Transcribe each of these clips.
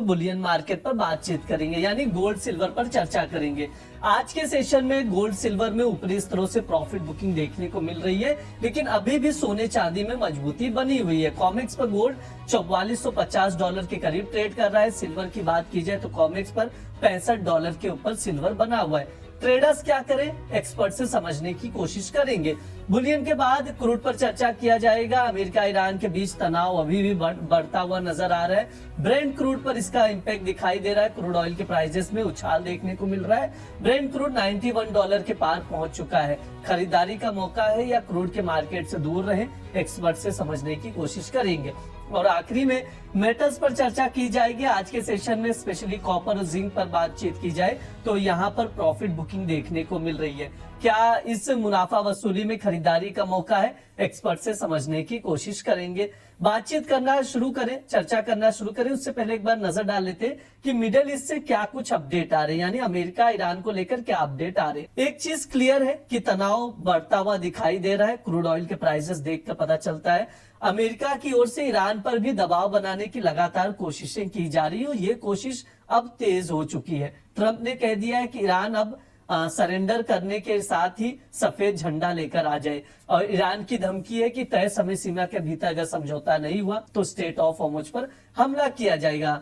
Boolean market पर बातचीत करेंगे, यानी गोल्ड सिल्वर पर चर्चा करेंगे। आज के सेशन में गोल्ड सिल्वर में ऊपरी स्तरों से प्रॉफिट बुकिंग देखने को मिल रही है, लेकिन अभी भी सोने चांदी में मजबूती बनी हुई है। कॉमेक्स पर गोल्ड $4450 के करीब ट्रेड कर रहा है। सिल्वर की बात की जाए तो कॉमेक्स पर $65 के ऊपर सिल्वर बना हुआ है। ट्रेडर्स क्या करें, एक्सपर्ट से समझने की कोशिश करेंगे। बुलियन के बाद क्रूड पर चर्चा किया जाएगा। अमेरिका ईरान के बीच तनाव अभी भी बढ़ता हुआ नजर आ रहा है। ब्रेंट क्रूड पर इसका इंपैक्ट दिखाई दे रहा है। क्रूड ऑयल के प्राइसेस में उछाल देखने को मिल रहा है। ब्रेंट क्रूड $91 के पार पहुंच चुका है। खरीदारी का मौका है या क्रूड के मार्केट से दूर रहे, एक्सपर्ट से समझने की कोशिश करेंगे। और आखिरी में मेटल्स पर चर्चा की जाएगी। आज के सेशन में स्पेशली कॉपर और जिंक पर बातचीत की जाए तो यहाँ पर प्रॉफिट बुकिंग देखने को मिल रही है। क्या इस मुनाफा वसूली में खरीदारी का मौका है, एक्सपर्ट से समझने की कोशिश करेंगे। बातचीत करना शुरू करें, चर्चा करना शुरू करें, उससे पहले एक बार नजर डाल लेते हैं कि मिडिल ईस्ट से क्या कुछ अपडेट आ रहे हैं, यानी अमेरिका ईरान को लेकर क्या अपडेट आ रहे हैं। एक चीज क्लियर है कि तनाव बढ़ता हुआ दिखाई दे रहा है। क्रूड ऑयल के प्राइसेस देखकर पता चलता है अमेरिका की ओर से ईरान पर भी दबाव बनाने की लगातार कोशिशें की जा रही है और ये कोशिश अब तेज हो चुकी है। ट्रंप ने कह दिया है कि ईरान अब सरेंडर करने के साथ ही सफेद झंडा लेकर आ जाए, और ईरान की धमकी है कि तय समय सीमा के भीतर अगर समझौता नहीं हुआ तो स्टेट ऑफ होर्मुज पर हमला किया जाएगा।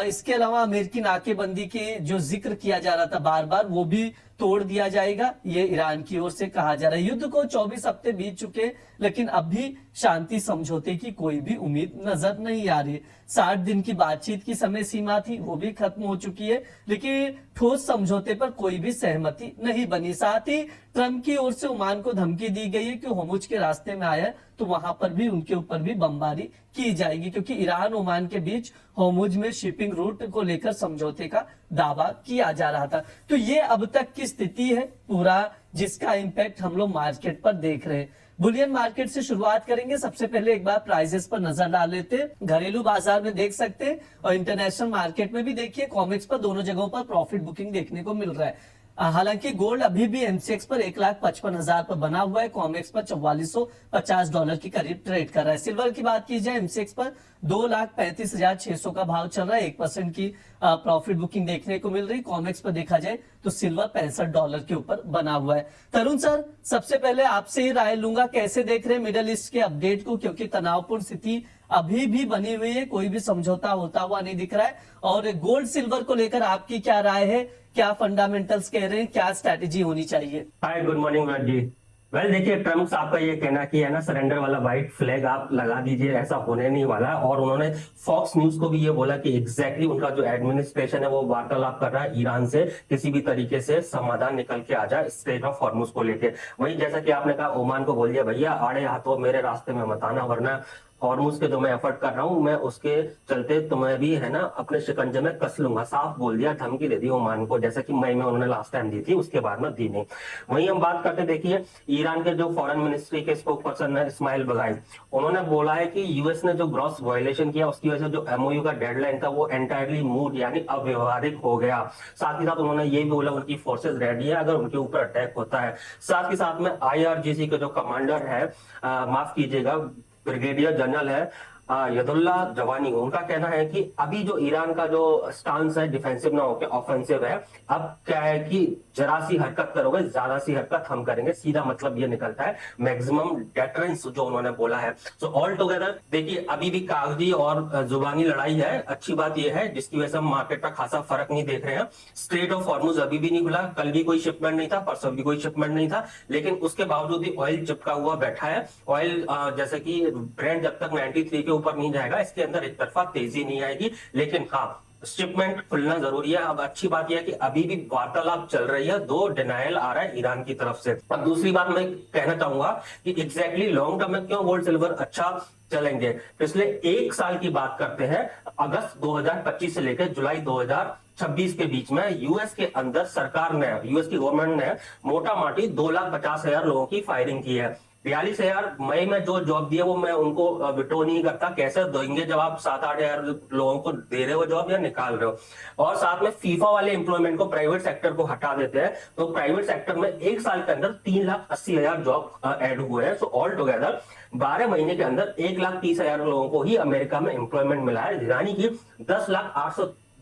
इसके अलावा अमेरिकी नाकेबंदी के जो जिक्र किया जा रहा था बार बार, वो भी तोड़ दिया जाएगा, ये ईरान की ओर से कहा जा रहा है। युद्ध को 24 हफ्ते बीत चुके, लेकिन अब भी शांति समझौते की कोई भी उम्मीद नजर नहीं आ रही। 60 दिन की बातचीत की समय सीमा थी, वो भी खत्म हो चुकी है, लेकिन ठोस समझौते पर कोई भी सहमति नहीं बनी। साथ ही ट्रंप की ओर से ओमान को धमकी दी गई है कि होर्मुज के रास्ते में आया तो वहां पर भी उनके ऊपर भी बमबारी की जाएगी, क्योंकि ईरान ओमान के बीच होर्मुज में शिपिंग रूट को लेकर समझौते का दावा किया जा रहा था। तो ये अब तक की स्थिति है पूरा, जिसका इंपैक्ट हम लोग मार्केट पर देख रहे हैं। बुलियन मार्केट से शुरुआत करेंगे। सबसे पहले एक बार प्राइसेस पर नजर डाल लेते हैं। घरेलू बाजार में देख सकते हैं और इंटरनेशनल मार्केट में भी देखिए, कॉमेक्स पर दोनों जगहों पर प्रॉफिट बुकिंग देखने को मिल रहा है। हालांकि गोल्ड अभी भी एमसीएक्स पर 1,55,000 पर बना हुआ है। कॉमेक्स पर $4450 के करीब ट्रेड कर रहा है। सिल्वर की बात की जाए, एमसीएक्स पर 2,35,600 का भाव चल रहा है। 1% की प्रॉफिट बुकिंग देखने को मिल रही। कॉमेक्स पर देखा जाए तो सिल्वर $65 के ऊपर बना हुआ है। तरुण सर, सबसे पहले आपसे ही राय लूंगा, कैसे देख रहे हैं मिडिल ईस्ट के अपडेट को, क्योंकि तनावपूर्ण स्थिति अभी भी बनी हुई है, कोई भी समझौता होता हुआ नहीं दिख रहा है। और गोल्ड सिल्वर को लेकर आपकी क्या राय है, क्या फंडामेंटल्स कह रहे हैं, क्या स्ट्रैटेजी होनी चाहिए? हाय, गुड मॉर्निंग विराट जी। वेल देखिए, ट्रम्प साहब का ये कहना कि है ना, सरेंडर वाला व्हाइट फ्लैग आप लगा दीजिए, ऐसा होने नहीं वाला। और उन्होंने फॉक्स न्यूज को भी ये बोला कि एग्जैक्टली उनका जो एडमिनिस्ट्रेशन है वो वार्तालाप कर रहा है ईरान से, किसी भी तरीके से समाधान निकल के आ जाए स्ट्रेट ऑफ हॉर्मुज को लेके। वही जैसा कि आपने कहा, ओमान को बोल दिया भैया आड़े हाथों मेरे रास्ते में मत आना, वरना हॉर्मुज के जो मैं एफर्ट कर रहा हूं, मैं उसके चलते तुम्हें भी है ना अपने शिकंजे में कस लूंगा। साफ बोल दिया, धमकी दे दी ओमान को, जैसे कि मई में उन्होंने लास्ट टाइम दी थी, उसके बाद में दी नहीं। वहीं हम बात करते, देखिए ईरान के जो फॉरेन मिनिस्ट्री के स्पोक पर्सन है इस्माइल बगाई, उन्होंने बोला है कि यूएस ने जो ग्रॉस वायलेशन किया उसकी वजह से जो एमओयू का डेडलाइन था वो एंटायरली मूड यानी अव्यवहारिक हो गया। साथ ही साथ उन्होंने ये भी बोला उनकी फोर्सेज रेडी है अगर उनके ऊपर अटैक होता है। साथ ही साथ में आईआरजीसी के जो कमांडर है, माफ कीजिएगा, ब्रिगेडियर जनरल है यदुल्ला जवानी, उनका कहना है कि अभी जो ईरान का जो स्टांस है डिफेंसिव ना होकर ऑफेंसिव है। अब क्या है कि जरा सी हरकत करोगे ज्यादा सी हरकत हम करेंगे, सीधा मतलब ये निकलता है मैक्सिमम डेटरेंस जो उन्होंने बोला है। सो ऑल टुगेदर देखिए, अभी भी कागजी और जुबानी लड़ाई है। अच्छी बात यह है जिसकी वजह से हम मार्केट का खासा फर्क नहीं देख रहे हैं। स्ट्रेट ऑफ हॉर्मुज अभी भी नहीं खुला, कल भी कोई शिपमेंट नहीं था, परसों भी कोई शिपमेंट नहीं था, लेकिन उसके बावजूद भी ऑयल चिपका हुआ बैठा है। ऑयल जैसे कि ब्रेंट जब तक 93 के ऊपर नहीं जाएगा, इसके अंदर एक तरफा तेजी नहीं आएगी। लेकिन हाँ, शिपमेंट खुलना जरूरी है। अब अच्छी बात यह है कि अभी भी वार्तालाप चल रही है, दो डिनायल आ रहा है ईरान की तरफ से। अब दूसरी बात मैं कहना चाहूंगा कि एग्जैक्टली लॉन्ग टर्म में क्यों गोल्ड सिल्वर अच्छा चलेंगे। पिछले एक साल की बात करते हैं, अगस्त 2025 से लेकर जुलाई 2026 के बीच में यूएस के अंदर सरकार ने, यूएस की गवर्नमेंट ने मोटा माटी 2,50,000 लोगों की फायरिंग की है। 42,000 मई में जो जॉब दी है वो मैं उनको विड्रॉ नहीं करता। कैसे देंगे जब आप 7-8 हजार लोगों को दे रहे हो जॉब या निकाल रहे हो। और साथ में फीफा वाले एम्प्लॉयमेंट को, प्राइवेट सेक्टर को हटा देते हैं, तो प्राइवेट सेक्टर में एक साल के अंदर 3,80,000 जॉब ऐड हुए हैं। सो ऑल टुगेदर 12 महीने के अंदर 1,30,000 लोगों को ही अमेरिका में एम्प्लॉयमेंट मिला है, यानी कि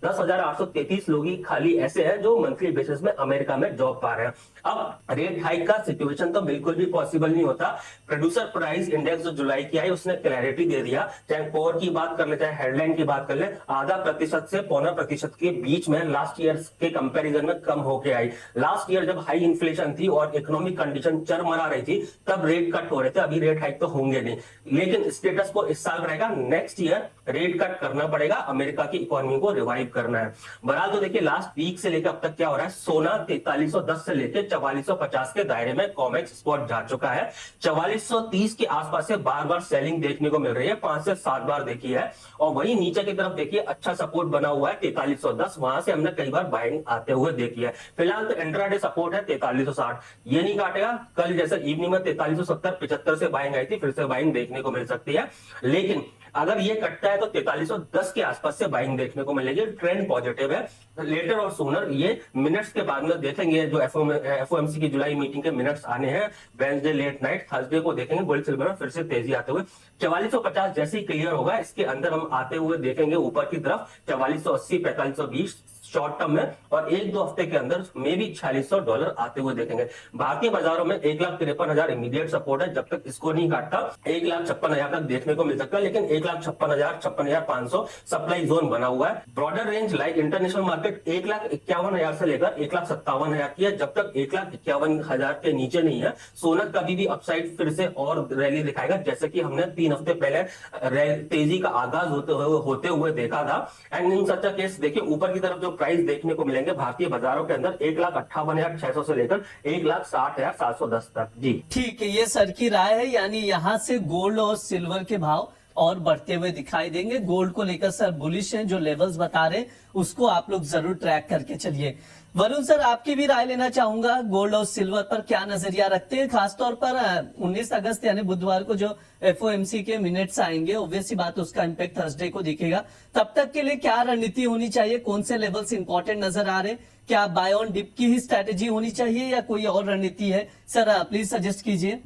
10,833 लोग ही खाली ऐसे हैं जो मंथली बेसिस में अमेरिका में जॉब पा रहे हैं। अब रेट हाइक का सिचुएशन तो बिल्कुल भी पॉसिबल नहीं होता। प्रोड्यूसर प्राइस इंडेक्स जो जुलाई की आई उसने क्लैरिटी दे दिया, चाहे कोर की बात कर ले चाहे हेडलाइन की बात कर ले, 0.5% से 0.25% के बीच में लास्ट ईयर के कंपैरिजन में कम होके आई। लास्ट ईयर जब हाई इन्फ्लेशन थी और इकोनॉमिक कंडीशन चरमरा रही थी तब रेट कट हो रहे थे, अभी रेट हाइक तो होंगे नहीं। लेकिन स्टेटस को इस साल रहेगा, नेक्स्ट ईयर रेट कट करना पड़ेगा, अमेरिका की इकोनॉमी को रिवाइव करना है। बहरहाल तो देखिए लास्ट वीक से लेकर अब तक क्या हो रहा है, सोना 4310 से लेकर 4450 के दायरे में कॉमेक्स स्पॉट जा चुका है। 4430 के आसपास से बार बार सेलिंग देखने को मिल रही है, 5 से 7 बार देखी है। और वही नीचे की तरफ देखिए अच्छा सपोर्ट बना हुआ है 4310, वहां से हमने कई बार बाइंग आते हुए देखी है। फिलहाल तो इंट्राडे सपोर्ट है 4360, ये नहीं काटेगा। कल जैसे इवनिंग में 4370-75 से बाइंग आई थी, फिर से बाइंग देखने को मिल सकती है। लेकिन अगर ये कटता है तो 4310 के आसपास से बाइंग देखने को मिलेगी। ट्रेंड पॉजिटिव है। लेटर और सूनर ये मिनट्स के बाद में देखेंगे, जो एफओएमसी की जुलाई मीटिंग के मिनट्स आने हैं वेडनेसडे लेट नाइट, थर्सडे को देखेंगे गोल्ड सिल्वर में फिर से तेजी आते हुए 4450 जैसे ही क्लियर होगा, इसके अंदर हम आते हुए देखेंगे ऊपर की तरफ 4480, 4520 शॉर्ट टर्म में, और 1-2 हफ्ते के अंदर मे भी $4600 आते हुए देखेंगे। भारतीय बाजारों में 1,53,000 इमीडिएट सपोर्ट है, जब तक इसको नहीं काटता 1,56,000 तक देखने को मिल सकता है। लेकिन 1,56,000, 56,500 सप्लाई जोन बना हुआ है। Broader range like international market 1,51,000 से लेकर 1,57,000 की है। जब तक 1,51,000 के नीचे नहीं है, सोना कभी भी अपसाइड फिर से और रैली दिखाएगा, जैसे कि हमने 3 हफ्ते पहले तेजी का आगाज होते हुए देखा था। एंड इन सच केस देखिए ऊपर की तरफ जो प्राइस देखने को मिलेंगे भारतीय बाजारों के अंदर 1,58,600 से लेकर 1,60,710 तक। जी ठीक है, ये सर की राय है, यानी यहाँ से गोल्ड और सिल्वर के भाव और बढ़ते हुए दिखाई देंगे। गोल्ड को लेकर सर बुलिश हैं, जो लेवल्स बता रहे हैं उसको आप लोग जरूर ट्रैक करके चलिए। वरुण सर, आपकी भी राय लेना चाहूंगा, गोल्ड और सिल्वर पर क्या नजरिया रखते हैं, खासतौर पर 19 अगस्त यानी बुधवार को जो एफओएमसी के मिनट्स आएंगे, ऑब्वियस सी बात उसका इम्पैक्ट थर्सडे को दिखेगा। तब तक के लिए क्या रणनीति होनी चाहिए, कौन से लेवल्स इंपॉर्टेंट नजर आ रहे हैं, क्या बाय ऑन डिप की ही स्ट्रैटेजी होनी चाहिए या कोई और रणनीति है? सर प्लीज सजेस्ट कीजिए।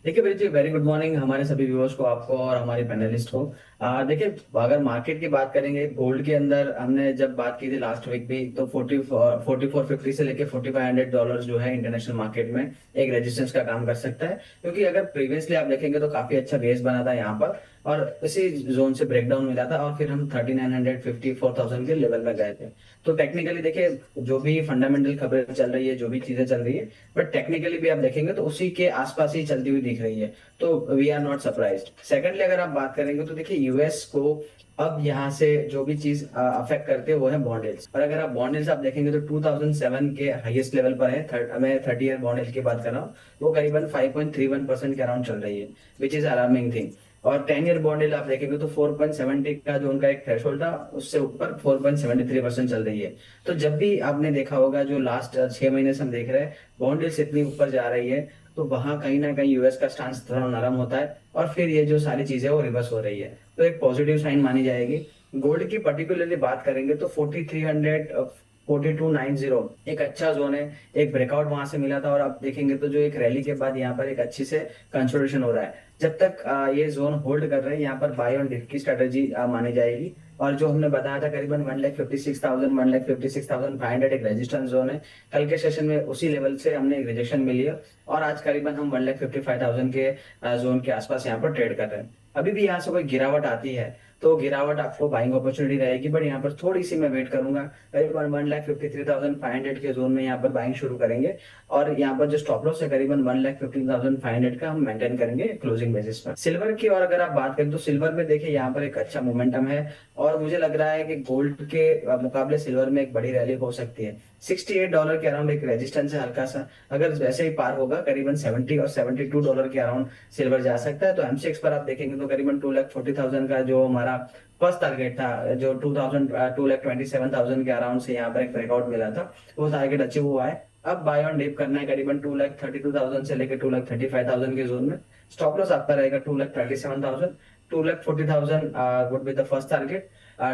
देखिए भाई जी, वेरी गुड मॉर्निंग हमारे सभी व्यूअर्स को, आपको और हमारे पैनलिस्ट को। देखिए अगर मार्केट की बात करेंगे, गोल्ड के अंदर हमने जब बात की थी लास्ट वीक भी, तो 4450 से लेके $4,500 जो है इंटरनेशनल मार्केट में एक रेजिस्टेंस का काम कर सकता है। क्योंकि अगर प्रीवियसली आप देखेंगे तो काफी अच्छा बेस बना था यहाँ पर, और इसी जोन से ब्रेकडाउन मिला था, और फिर हम 3950-4000 के लेवल में गए थे। तो टेक्निकली देखिए जो भी फंडामेंटल खबरें चल रही है, जो भी चीजें चल रही है, बट टेक्निकली भी आप देखेंगे तो उसी के आसपास ही चलती हुई दिख रही है, तो we are not surprised. Secondly अगर आप बात करेंगे तो देखिए यूएस को अब यहाँ से जो भी चीज अफेक्ट करते हैं वो है बॉन्ड यील्ड्स। और अगर आप बॉन्ड यील्ड्स आप देखेंगे तो 2007 के हाईएस्ट लेवल पर है, मैं 30 ईयर बॉन्ड यील्ड की बात कर रहा हूँ, वो करीबन 5.31% के अराउंड चल रही है, विच इज अलार्मिंग थिंग। और 10 ईयर बॉन्ड यील्ड आप देखेंगे तो 4.70 का जो उनका एक थ्रेशोल्ड था, उससे ऊपर 4.73% चल रही है। तो जब भी आपने देखा होगा जो लास्ट 6 महीने से हम देख रहे हैं बॉन्ड यील्ड इतनी ऊपर जा रही है, तो वहां कहीं ना कहीं यूएस का स्टांस थोड़ा नरम होता है, और फिर ये जो सारी चीजें वो रिवर्स हो रही है, तो एक पॉजिटिव साइन मानी जाएगी। गोल्ड की पर्टिकुलरली बात करेंगे तो 4300 4290 एक अच्छा जोन है, एक ब्रेकआउट वहां से मिला था, और आप देखेंगे तो जो एक रैली के बाद यहाँ पर एक अच्छी से कंसोलिडेशन हो रहा है। जब तक ये जोन होल्ड कर रहे हैं, यहाँ पर बाय ऑन डिप की स्ट्रेटेजी मानी जाएगी। और जो हमने बताया था करीबन 1,56,000 1,56,500 एक रेजिस्टेंस जोन है। कल के सेशन में उसी लेवल से हमने एक रिजेक्शन मिली है, और आज करीबन हम 1,55,000 के जोन के आसपास यहाँ पर ट्रेड कर रहे हैं। अभी भी यहाँ से कोई गिरावट आती है तो गिरावट आपको बाइंग अपॉर्चुनिटी रहेगी, बट यहाँ पर थोड़ी सी मैं वेट करूंगा, करीबन 1,53,500 के जोन में यहाँ पर बाइंग शुरू करेंगे, और यहाँ पर जो स्टॉप लॉस है करीबन 1,15,500 का हम मेंटेन करेंगे क्लोजिंग बेसिस पर। सिल्वर की और अगर आप बात करें तो सिल्वर में देखिए यहाँ पर एक अच्छा मोमेंटम है, और मुझे लग रहा है कि गोल्ड के मुकाबले सिल्वर में एक बड़ी रैली हो सकती है। $68 के अराउंड एक रेजिस्टेंस है हल्का सा, अगर वैसे ही पार होगा करीबन 70 और $72 के अराउंड सिल्वर जा सकता है। तो एमसीएक्स पर आप देखेंगे तो करीबन 2,40,000 का जो हमारा फर्स्ट टारगेट था, जो 2,27,000 के अराउंड से यहाँ पर एक ब्रेकआउट मिला था, वो टारगेट अचीव हुआ है। अब बाय ऑन डिप करना है करीबन 2,32,000 से लेकर 2,35,000 के जोन में, स्टॉप लॉस आपका रहेगा 2,37,000, 2,40,000 would be the first target,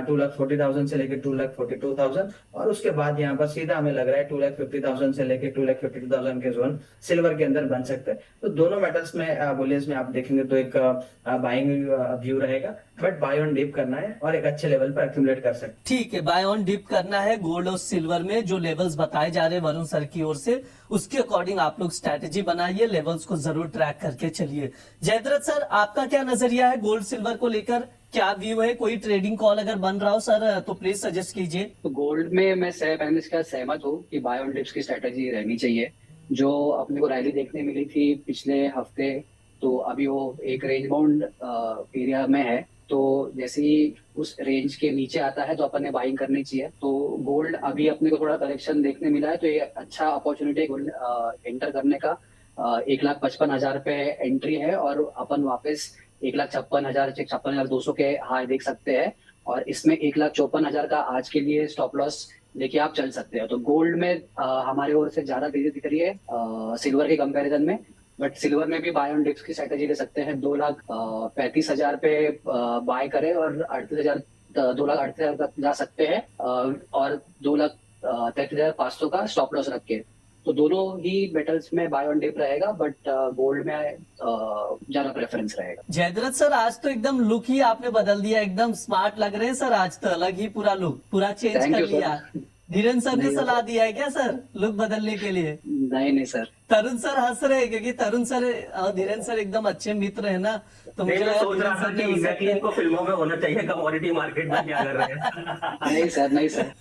2,40,000 से लेके 2,42,000, और उसके बाद यहाँ पर सीधा हमें लग रहा है 2,50,000 से लेके 2,52,000 के जोन सिल्वर के अंदर बन सकते हैं। तो दोनों मेटल्स में बुलियस में आप देखेंगे तो एक बाइंग व्यू रहेगा, बट बाय ऑन डिप करना है और एक अच्छे लेवल पर एक्यूमुलेट कर सकते हैं। ठीक है, बाय ऑन डिप करना है गोल्ड और सिल्वर में। जो लेवल्स बताए जा रहे हैं वरुण सर की ओर से, उसके अकॉर्डिंग आप लोग स्ट्रैटेजी बनाइए, लेवल्स को जरूर ट्रैक करके चलिए। जयद्रथ सर, आपका क्या नजरिया है गोल्ड सिल्वर को लेकर? क्या व्यू है? कोई ट्रेडिंग कॉल अगर बन रहा हो सर तो प्लीज सजेस्ट कीजिए। तो गोल्ड में मैं पैनलिस्ट का सहमत हूँ कि बाय ऑन डिप्स की स्ट्रेटेजी रहनी चाहिए। जो अपने को रैली देखने मिली थी पिछले हफ्ते, तो अभी वो एक रेंज बाउंड एरिया में है, तो जैसे ही उस रेंज के नीचे आता है तो अपन ने बाइंग करनी चाहिए। तो गोल्ड अभी अपने को थोड़ा करेक्शन देखने मिला है, तो ये अच्छा अपॉर्चुनिटी गोल्ड एंटर करने का। 1,55,000 पे एंट्री है और अपन वापस 1,56,000 56,200 के हाई देख सकते हैं, और इसमें 1,54,000 का आज के लिए स्टॉप लॉस लेके आप चल सकते हैं। तो गोल्ड में हमारे ओर से ज्यादा तेजी दिख रही है सिल्वर के कंपैरिजन में, बट सिल्वर में भी बाय ऑन डिप्स की स्ट्रेटेजी ले सकते हैं। 2,35,000 पे बाय करें और 38,000 2,38,000 तक जा सकते हैं, और 2,33,500 का स्टॉप लॉस रख के। तो दोनों ही मेटल्स में बाय ऑन डिप रहेगा, बट गोल्ड में ज्यादा प्रेफरेंस रहेगा। जयद्रथ सर, आज तो एकदम लुक ही आपने बदल दिया, एकदम स्मार्ट लग रहे हैं सर। आज तो अलग ही पूरा लुक पूरा चेंज Thank कर you, sir. लिया। धीरेन सर ने नहीं, सलाह दिया है क्या सर लुक बदलने के लिए? नहीं सर। तरुण सर हंस रहे हैं क्योंकि तरुण सर और धीरेन सर एकदम अच्छे मित्र है ना, तो मुझे मैं लगा सोच धीरेन रहा था सर कि ने उसे- एग्जैक्टली इनको फिल्मों में होना चाहिए, कमोडिटी मार्केट में क्या कर रहे हैं। नहीं सर, नहीं सर।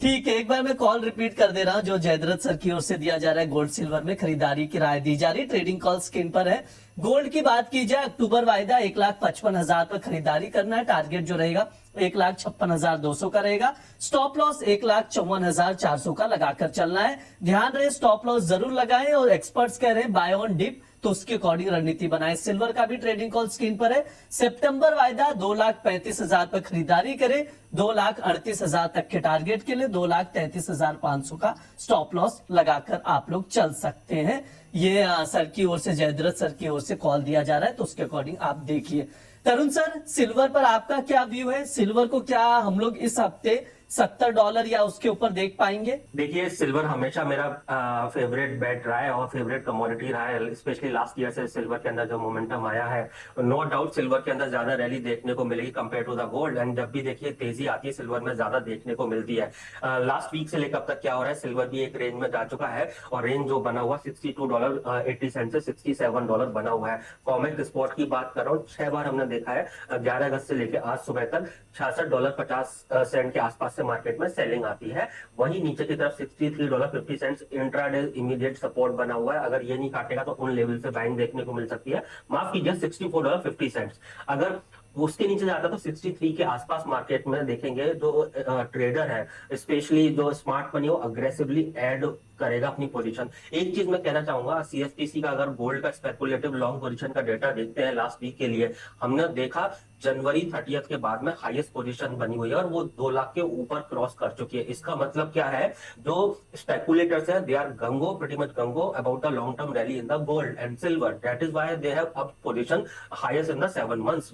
ठीक है, एक बार मैं कॉल रिपीट कर दे रहा हूं जो जयद्रथ सर की ओर से दिया जा रहा है। गोल्ड सिल्वर में खरीदारी की राय दी जा रही, ट्रेडिंग कॉल स्क्रीन पर है। गोल्ड की बात की जाए, अक्टूबर वायदा 1,55,000 पर खरीदारी करना है। टारगेट जो रहेगा 1,56,200 का रहेगा। स्टॉप लॉस 1,54,400 का लगाकर चलना है। ध्यान रहे स्टॉप लॉस जरूर लगाएं, और एक्सपर्ट्स कह रहे हैं बाय ऑन डिप, तो उसके अकॉर्डिंग रणनीति बनाए। सिल्वर का भी ट्रेडिंग कॉल स्क्रीन पर है। सितंबर वायदा 2,35,000 पर खरीदारी करें, 2,38,000 तक के टारगेट के लिए 2,33,500 का स्टॉप लॉस लगाकर आप लोग चल सकते हैं। ये सर की ओर से, जयद्रथ सर की ओर से कॉल दिया जा रहा है, तो उसके अकॉर्डिंग आप देखिए। तरुण सर, सिल्वर पर आपका क्या व्यू है? सिल्वर को क्या हम लोग इस हफ्ते $70 या उसके ऊपर देख पाएंगे? देखिए, सिल्वर हमेशा मेरा फेवरेट बेट रहा है और फेवरेट कमोडिटी रहा है। स्पेशली लास्ट ईयर से सिल्वर के अंदर जो मोमेंटम आया है, नो डाउट सिल्वर के अंदर ज्यादा रैली देखने को मिलेगी compare to the gold. And जब भी देखिए तेजी आती है सिल्वर में ज्यादा देखने को मिलती है। लास्ट वीक से लेकर अब तक क्या हो रहा है, सिल्वर भी एक रेंज में जा चुका है, और रेंज जो बना हुआ $62.80 से $67 बना हुआ है। कॉमेक स्पॉट की बात कर रहा हूँ, 6 बार हमने देखा है 11 अगस्त से लेकर आज सुबह तक $66.50 के आसपास मार्केट में सेलिंग आती है। वहीं नीचे की तरफ $63.50 इंट्राडे इमीडिएट सपोर्ट बना हुआ है। अगर ये नहीं काटेगा तो उन लेवल से बाइंग देखने को मिल सकती है। माफ कीजिए, $64.50। अगर उसके नीचे जाता तो 63 के आसपास मार्केट में देखेंगे। जो ट्रेडर है, स्पेशली जो स्मार्ट मनी, वो अग्रेसिवली ऐड करेगा अपनी पोजीशन। एक चीज मैं कहना चाहूंगा, सीएसपीसी का अगर गोल्ड का स्पेकुलेटिव लॉन्ग पोजीशन का डेटा देखते हैं लास्ट वीक के लिए, हमने देखा जनवरी 30 के बाद में हाईएस्ट पोजीशन बनी हुई है और वो 2 लाख के ऊपर क्रॉस कर चुकी है। इसका मतलब क्या है, जो स्पेकुलेटर्स हैं they are gung ho, pretty much gung ho about the long term rally in the gold and silver. That is why they have up position highest in the 7 months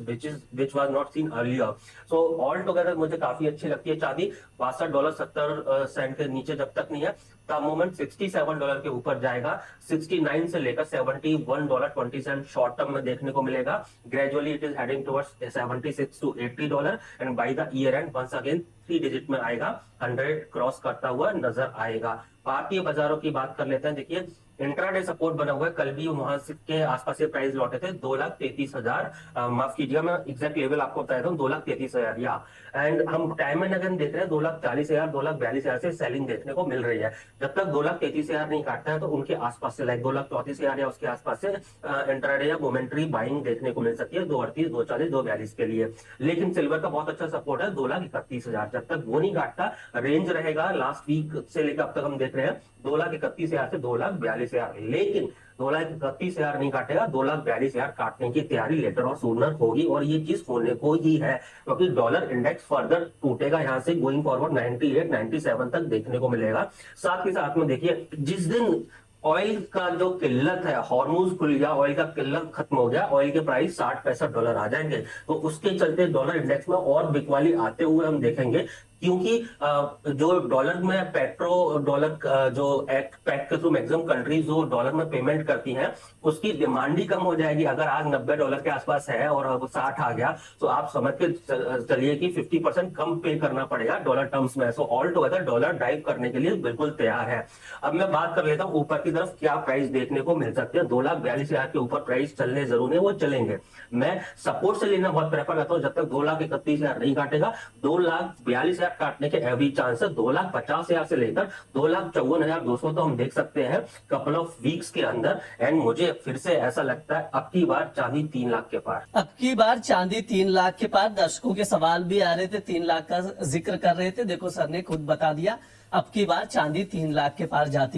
which was not seen earlier. So all together मुझे काफी अच्छी लगती है चांदी। $62.70 के नीचे जब तक नहीं है, द मोमेंट $67 के ऊपर जाएगा, 69 से लेकर $71.20 शॉर्ट टर्म में देखने को मिलेगा। Gradually it is heading towards $76 to $80, and by the year end once again 3 डिजिट में आएगा, 100 क्रॉस करता हुआ नजर आएगा। भारतीय बाजारों की बात कर लेते हैं। देखिए, इंट्राडे सपोर्ट बना हुआ है, कल भी वहां के आसपास से प्राइस लौटे थे 2,33,000। माफ कीजिएगा, मैं एग्जैक्ट लेवल आपको बताया था, 2,33,000 या। एंड हम टाइम एंड अगेन देख रहे हैं 2,40,000 2,42,000 से सेलिंग देखने को मिल रही है। जब तक 2,33,000 नहीं काटता है तो उनके आसपास से, लाइक 2,34,000 या उसके आसपास से इंट्राडे या मोमेंट्री बाइंग देखने को मिल सकती है 2,38, 2,40, 2,42 के लिए। लेकिन सिल्वर का बहुत अच्छा सपोर्ट है 2,31,000। जब तक वो नहीं काटता, रेंज रहेगा लास्ट वीक से लेकर अब तक हम देख रहे हैं 2,31,000 से 2,42,000। लेकिन 2,31,000 नहीं काटेगा, 2,42,000 काटने की तैयारी लेटर और सूनर होगी, और ये चीज होने को ही है, क्योंकि डॉलर इंडेक्स फर्दर टूटेगा यहाँ से गोइंग फॉरवर्ड 98, 97 तक देखने को मिलेगा। साथ ही साथ में देखिए, जिस दिन ऑयल का जो किल्लत है, हॉर्मूज खुल गया, ऑयल का किल्लत खत्म हो गया, ऑयल के प्राइस $60-65 आ जाएंगे। तो उसके चलते डॉलर इंडेक्स में और बिकवाली आते हुए हम देखेंगे, क्योंकि जो डॉलर में पेट्रो डॉलर जो एक्ट पैक्ट के थ्रू मैक्सिमम कंट्रीज जो डॉलर में पेमेंट करती हैं, उसकी डिमांड ही कम हो जाएगी। अगर आज $90 के आसपास है और अब 60 आ गया, तो आप समझ के चलिए कि 50% कम पे करना पड़ेगा डॉलर टर्म्स में। So all together dollar dive करने के लिए बिल्कुल तैयार है। अब मैं बात कर लेता हूं ऊपर की तरफ क्या प्राइस देखने को मिल सकते हैं। 2,42,000 के ऊपर प्राइस चलने जरूर है, वो चलेंगे। मैं सपोर्ट से लेना बहुत प्रेफर करता हूं, जब तक 2,31,000 नहीं काटेगा। 2,42,000 काटने के एवरी चांस है। 2,50,000 से लेकर 2,54,200 तो हम देख सकते हैं कपल ऑफ वीक्स के अंदर। एंड मुझे फिर से ऐसा लगता है अब की बार चांदी 3 लाख के पार। अब की बार चांदी 3 लाख के पार। दर्शकों के सवाल भी आ रहे थे, 3 लाख का जिक्र कर रहे थे, देखो सर ने खुद बता दिया अब की बार चांदी 3 लाख के पार जाती